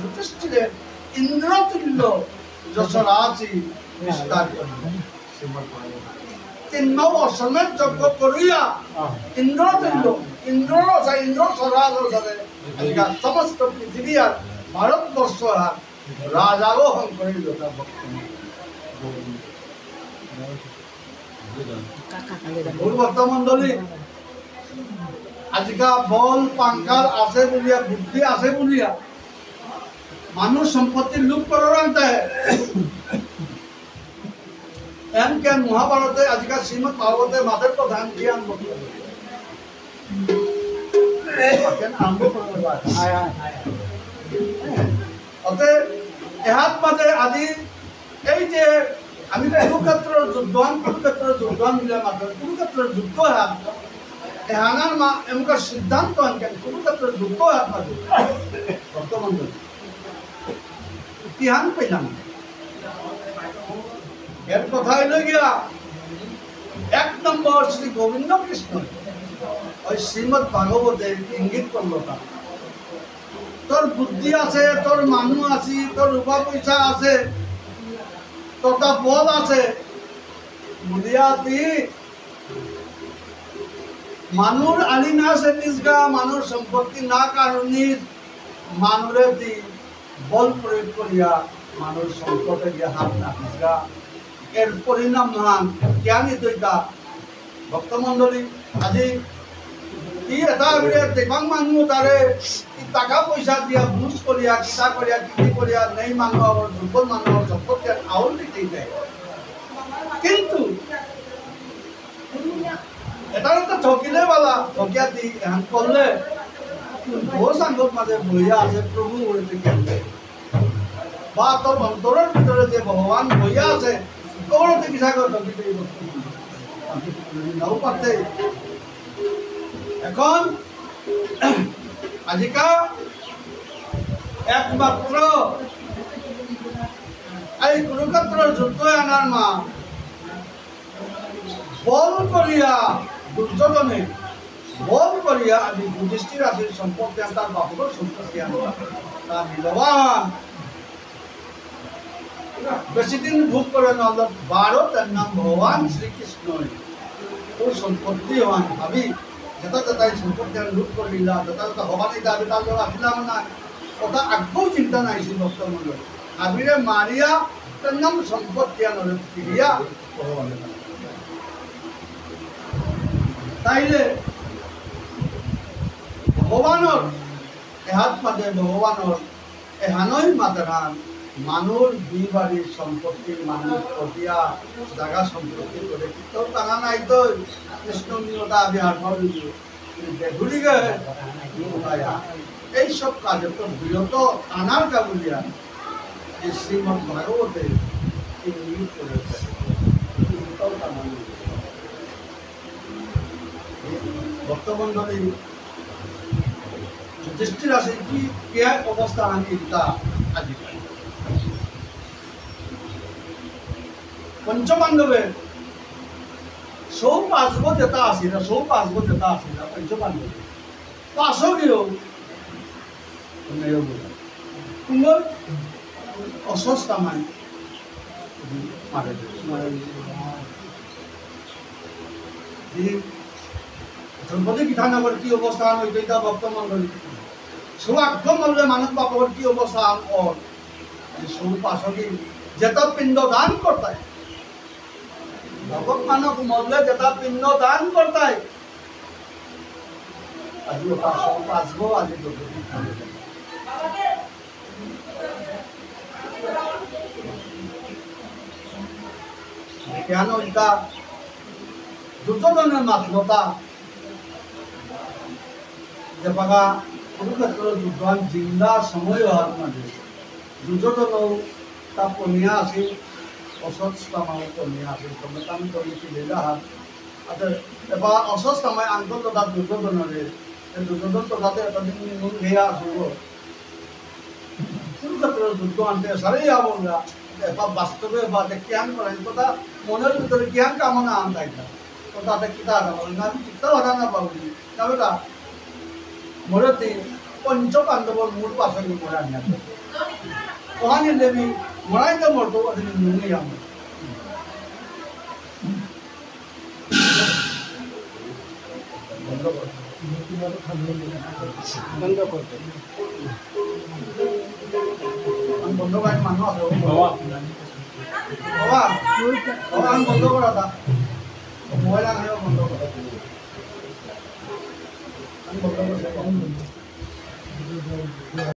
যুধিষ্ঠিরে ইন্দ্রতুল্য যশরাশি বিস্তার করিলেন। 3 বছরের যজ্ঞ করিয়া ইন্দ্রতুল্য ইন্দ্র সরাসরে সমস্ত পৃথিবী আর ভারতবর্ষ আর রাজারোহণ করিল। ভক্তমণ্ডলী আজিকা বল পাঙ্কাল আছে বলিয়া বুদ্ধি আছে বলিয়া মানুষ সম্পত্তি লুট করার আনতে এন কেন মহাভারতে আজিকা শ্রীমদ ভাগবতে মাদের প্রধান জ্ঞান অতএব এহাত মাঝে আজি এই যে আমি কুরুক্ষেত্রের যুদ্ধ মিলে মাত্র কুরুক্ষেত্রের যুদ্ধ হাত এহানার মা এমকা সিদ্ধান্ত আনকেন কুরুক্ষেত্রের যুদ্ধ হাত মাঝে বর্তমান ইতিহান পেলাম এর কথা হইল গিয়া 1 নম্বর শ্রী গোবিন্দ কৃষ্ণ ওই শ্রীমদ ভাগবতে ইঙ্গিত করল তোর বুদ্ধি আছে, তোর মানুষ আছে, তোর রূপা পয়সা আছে, তোরটা বল আছে বুঝিয়া তুই মানুষ আনি না সে নিজগা মানুষ সম্পত্তি না কারণে মানুষে তুই বল প্রয়োগ করিয়া মানুষ সম্পদে গিয়ে হাত না নিজগা এর পরিণাম মান জ্ঞানী দৈতা ভক্তমণ্ডলী আজি ই এটা দেখাং মানুষ তারে টাকা পয়সা দিয়া বুঝ করিয়া কিতা করিয়া কি করিয়া নেই মানুহর দুর্বল মানুহর সম্পত্তি আউল দিতে দেয় কিন্তু এটা তো ঠকিলে বালা ঠকিয়া দি এখন করলে বহু সাংগত মাঝে বইয়া আছে প্রভু বলতে কেমনে বা তোর অন্তরের ভিতরে যে ভগবান বইয়া আছে ওগুলোতে কিসা করে ঠকিতে নাও পারতে এখন আজিকা একমাত্র এই কুরুক্ষেত্রের যুদ্ধ আনার মা বল করিয়া দুর্যোধনে বল করিয়া আমি যুধিষ্ঠির রাশির সম্পর্কে তার বাপর সম্পর্কে তার বিলবান বেশি দিন ভোগ করে না 12 তার নাম ভগবান শ্রীকৃষ্ণ ওর সম্পত্তি হন ভাবি যেটা তাই সম্পত্তি লুট করে দিলা যেটা ভবানী দাবি তার আসলাম না ওটা আগেও চিন্তা নাই ছিল ভক্তমণ্ডল আবিরে মারিয়া তার নাম সম্পত্তি আনলে ফিরিয়া ভগবানের তাইলে ভগবানের এহাত মাঝে ভগবানের এহানই মাতারান মানুষ দুই বাড়ির সম্পত্তি মানুষ পটিয়া জায়গা সম্পত্তি করে তো টাকা নাই তো কৃষ্ণ নিয়তা বিহার ঘুরি গে এইসব কাজে তো বিরত আনার কাবুলিয়া এই শ্রীমদ ভাগবতে ইঙ্গিত করেছে ভক্তমণ্ডলী যুধিষ্ঠির রাশি কি ক্রিয়া অবস্থা আনি তা আজিকালি পঞ্চপাণ্ডবের সৌপার্ব যেটা আসিল পঞ্চপাণ্ডব পাশগীয় কুমল অস্বস্থামায় মারে দ্রৌপদী গীতানগর কি অবস্থান হইতে ভক্তমণ্ডলী সৌভাগ্য মল্লে মানব বাপর কি অবস্থান ওর সৌপাশগী যেটা পিণ্ড দান করতায় ভগত মানব মরলে যেটা পিণ্ড দান করতায় আজি ওটা সৌপাশব আজি কেন এটা দুর্যোধনের মাত্রতা যে বাগা কুরুক্ষেত্র যুদ্ধ জিন্দা সময় হওয়ার মাঝে দুর্যোধন তা পনিয়া আছে অসৎস্থামাও পনিয়া আছে আমি করি লেলা হাত আচ্ছা এবার অসৎস্থামায় আন্তর তথা দুর্যোধনের দুর্যোধন তথাতে এতদিন নুন ঘেয়া আসব কুরুক্ষেত্র যুদ্ধ আনতে সারেই আমরা এবার বাস্তবে বা জ্ঞান করেন কথা মনের ভিতরে জ্ঞান কামনা আন তাইটা তো তাতে কিতা আমি চিত্তা ভাড়া না পাবি না বেটা মরতি পঞ্চপাণ্ডৱৰ মূল পাচনি মৰা নিয়া কহানি দেৱী মৰাইতে মৰতো അതിന് നുങ്ങിയാണ് বন্ধ কৰি মানুহ আছে বন্ধ কৰা তা মহিলা বন্ধ কৰা বন্ধ কৰিছে